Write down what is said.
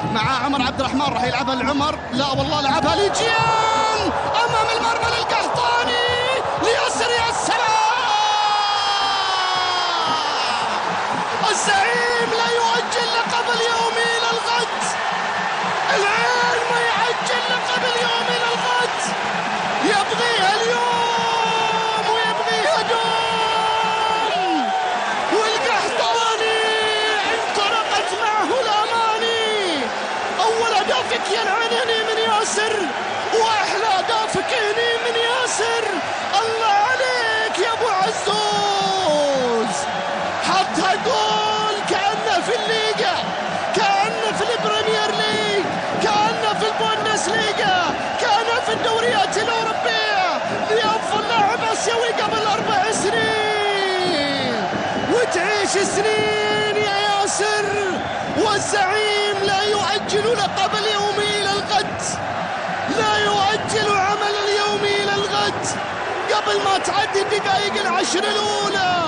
مع عمر عبد الرحمن، راح يلعبها لعمر، لا والله لعبها لجيان امام المرمى للقحطاني ليسر، يا سلام! الزعيم لا يؤجل لقب اليوم الى الغد، العين ما يعجل لقب اليوم الى الغد، يبغيها اليوم ويبغيها دوم، والقحطاني انطلقت معه الاماني. اول اهدافك ينعنني من ياسر، واحلى اهدافك هني من ياسر. الله عليك يا ابو عزوز، حطها جول كأنه في الليغا، كأنه في البريمير ليج، كأنه في البوندس ليغا، كأنه في الدوريات الأوروبية لأفضل لاعب آسيوي قبل 4 سنين، وتعيش سنين يا ياسر. والزعيم لا يؤجل لقب اليوم إلى الغد، لا يؤجل عمل اليوم إلى الغد قبل ما تعدي الدقائق 10 الأولى.